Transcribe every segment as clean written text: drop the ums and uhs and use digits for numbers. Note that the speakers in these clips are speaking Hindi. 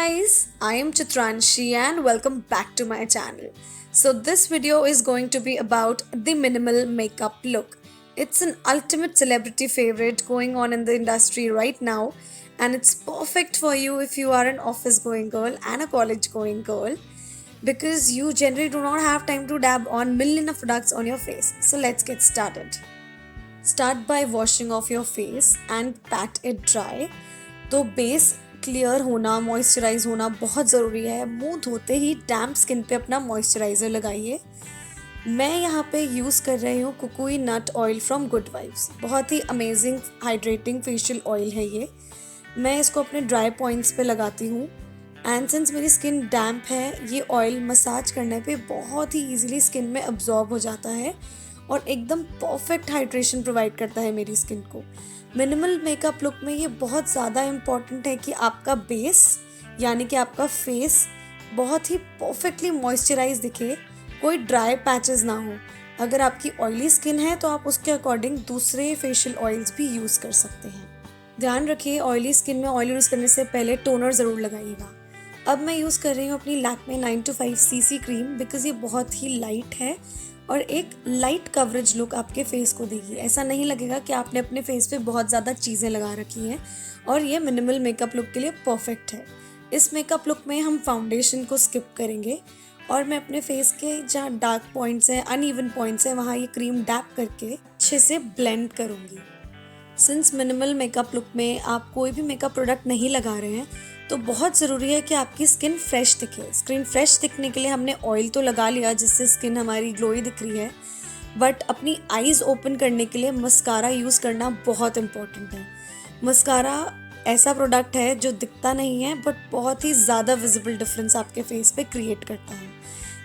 guys, I am Chitranshi and welcome back to my channel. So this video is going to be about the minimal makeup look. It's an ultimate celebrity favorite going on in the industry right now, and it's perfect for you if you are an office going girl and a college going girl because you generally do not have time to dab on million of products on your face. So let's get started. Start by washing off your face and pat it dry. तो बेस क्लियर होना, मॉइस्चराइज होना बहुत ज़रूरी है. मुंह धोते ही डैम्प स्किन पे अपना मॉइस्चराइज़र लगाइए. मैं यहाँ पे यूज़ कर रही हूँ कुकुई nut oil from good vibes. बहुत ही अमेजिंग हाइड्रेटिंग फेशियल ऑयल है ये. मैं इसको अपने ड्राई पॉइंट्स पे लगाती हूँ एंड सिंस मेरी स्किन डैम्प है, ये ऑयल मसाज करने पे बहुत ही ईजिली स्किन में अब्जॉर्ब हो जाता है और एकदम परफेक्ट हाइड्रेशन प्रोवाइड करता है मेरी स्किन को. मिनिमल मेकअप लुक में ये बहुत ज़्यादा इम्पॉर्टेंट है कि आपका बेस यानी कि आपका फेस बहुत ही परफेक्टली मॉइस्चराइज दिखे, कोई ड्राई पैचेस ना हो. अगर आपकी ऑयली स्किन है तो आप उसके अकॉर्डिंग दूसरे फेशियल ऑयल्स भी यूज़ कर सकते हैं. ध्यान रखिए, ऑयली स्किन में ऑयल यूज़ करने से पहले टोनर ज़रूर लगाइएगा. अब मैं यूज़ कर रही हूँ अपनी लैक्मे 925 सीसी क्रीम बिकॉज़ ये बहुत ही लाइट है और एक लाइट कवरेज लुक आपके फेस को देगी. ऐसा नहीं लगेगा कि आपने अपने फेस पे बहुत ज़्यादा चीज़ें लगा रखी हैं और ये मिनिमल मेकअप लुक के लिए परफेक्ट है. इस मेकअप लुक में हम फाउंडेशन को स्किप करेंगे और मैं अपने फेस के जहाँ डार्क पॉइंट्स हैं, अनइवन पॉइंट्स हैं, वहाँ ये क्रीम डैप करके अच्छे से ब्लेंड करूँगी. सिंस मिनिमल मेकअप लुक में आप कोई भी मेकअप प्रोडक्ट नहीं लगा रहे हैं तो बहुत ज़रूरी है कि आपकी स्किन फ्रेश दिखे. स्किन फ्रेश दिखने के लिए हमने ऑयल तो लगा लिया जिससे स्किन हमारी ग्लोई दिख रही है, बट अपनी आईज़ ओपन करने के लिए मस्कारा यूज़ करना बहुत इम्पॉर्टेंट है. मस्कारा ऐसा प्रोडक्ट है जो दिखता नहीं है बट बहुत ही ज़्यादा विजिबल डिफरेंस आपके फेस पे क्रिएट करता है.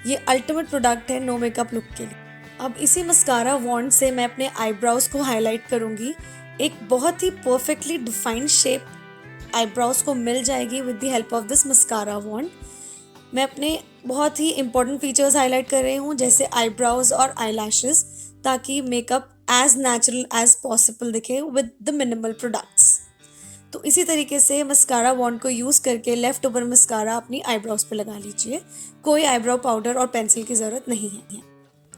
ये अल्टीमेट प्रोडक्ट है नो मेकअप लुक के लिए. अब इसी मस्कारा वॉन्ड से मैं अपने आईब्राउज को हाईलाइट करूँगी. एक बहुत ही परफेक्टली डिफाइंड शेप आईब्राउज को मिल जाएगी with the help of this mascara wand. मैं अपने बहुत ही इंपॉर्टेंट फीचर्स हाईलाइट कर रही हूँ जैसे आईब्राउज और आईलैशेस, ताकि makeup as natural as possible दिखे विद द मिनिमल प्रोडक्ट्स. तो इसी तरीके से मस्कारा वॉन्ड को यूज़ करके लेफ्ट ओवर मस्कारा अपनी आईब्राउज पे लगा लीजिए. कोई आईब्राउ पाउडर और पेंसिल की ज़रूरत नहीं है.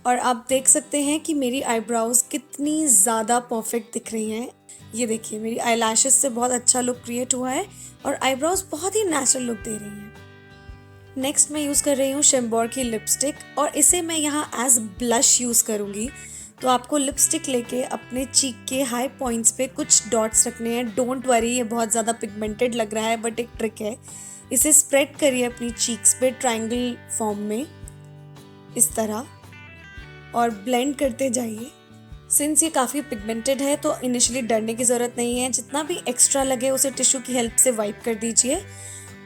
और आप देख सकते हैं कि मेरी आईब्राउज कितनी ज़्यादा परफेक्ट दिख रही हैं. ये देखिए, मेरी आईलैशेस से बहुत अच्छा लुक क्रिएट हुआ है और आईब्राउज बहुत ही नेचुरल लुक दे रही हैं. नेक्स्ट मैं यूज़ कर रही हूँ शिम्बोर की लिपस्टिक और इसे मैं यहाँ एज ब्लश यूज़ करूँगी. तो आपको लिपस्टिक लेके अपने चीक के हाई पॉइंट्स पे कुछ डॉट्स रखने हैं. डोंट वरी, ये बहुत ज़्यादा पिगमेंटेड लग रहा है बट एक ट्रिक है. इसे स्प्रेड करिए अपनी चीक्स पे ट्रायंगल फॉर्म में इस तरह और ब्लेंड करते जाइए. सिंस ये काफ़ी पिगमेंटेड है तो इनिशियली डरने की ज़रूरत नहीं है. जितना भी एक्स्ट्रा लगे उसे टिश्यू की हेल्प से वाइप कर दीजिए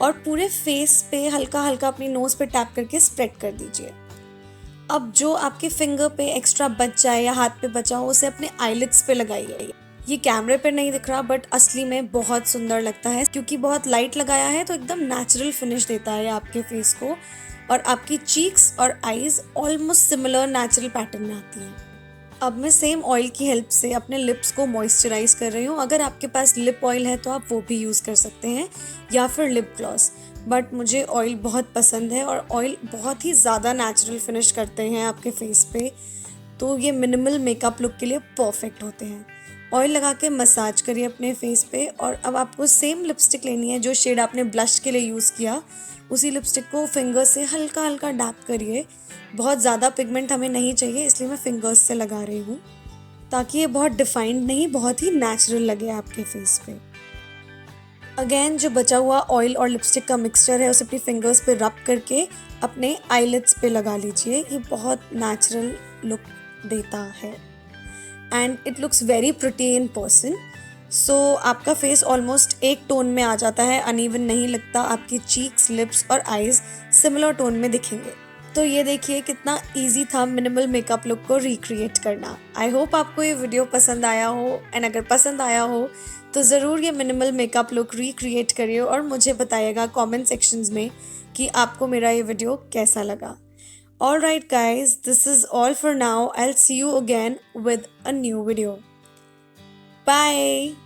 और पूरे फेस पे हल्का हल्का अपनी नोज़ पे टैप करके स्प्रेड कर दीजिए. अब जो आपके फिंगर पे एक्स्ट्रा बच जाए या हाथ पे बचा हो उसे अपने आईलिड्स पे लगाइए. ये कैमरे पे नहीं दिख रहा बट असली में बहुत सुंदर लगता है क्योंकि बहुत लाइट लगाया है तो एकदम नेचुरल फिनिश देता है आपके फेस को और आपकी चीक्स और eyes almost similar natural pattern में आती हैं. अब मैं सेम ऑयल की हेल्प से अपने लिप्स को मॉइस्चराइज कर रही हूँ. अगर आपके पास लिप ऑयल है तो आप वो भी यूज़ कर सकते हैं या फिर लिप ग्लॉस, बट मुझे ऑयल बहुत पसंद है और ऑयल बहुत ही ज़्यादा नेचुरल फिनिश करते हैं आपके फेस पे, तो ये मिनिमल मेकअप लुक के लिए परफेक्ट होते हैं. ऑयल लगा के मसाज करिए अपने फेस पे और अब आपको सेम लिपस्टिक लेनी है जो शेड आपने ब्लश के लिए यूज़ किया. उसी लिपस्टिक को फिंगर से हल्का हल्का डैप करिए. बहुत ज़्यादा पिगमेंट हमें नहीं चाहिए इसलिए मैं फिंगर्स से लगा रही हूँ ताकि ये बहुत डिफाइंड नहीं, बहुत ही नेचुरल लगे आपके फेस पे. अगेन जो बचा हुआ ऑयल और लिपस्टिक का मिक्सचर है उसे अपनी फिंगर्स पे रब करके अपने आईलिड्स पे लगा लीजिए. ये बहुत नेचुरल लुक देता है and it looks very pretty in person. So आपका फेस ऑलमोस्ट एक टोन में आ जाता है, अनइवन नहीं लगता. आपकी चीक्स, लिप्स और आईज सिमिलर टोन में दिखेंगे. तो ये देखिए कितना इजी था मिनिमल मेकअप लुक को रिक्रिएट करना. आई होप आपको ये वीडियो पसंद आया हो एंड अगर पसंद आया हो तो ज़रूर ये मिनिमल मेकअप लुक रिक्रिएट करिए और मुझे बताइएगा कमेंट सेक्शंस में कि आपको मेरा ये वीडियो कैसा लगा. Alright guys, this is all for now. I'll see you again with a new video. Bye!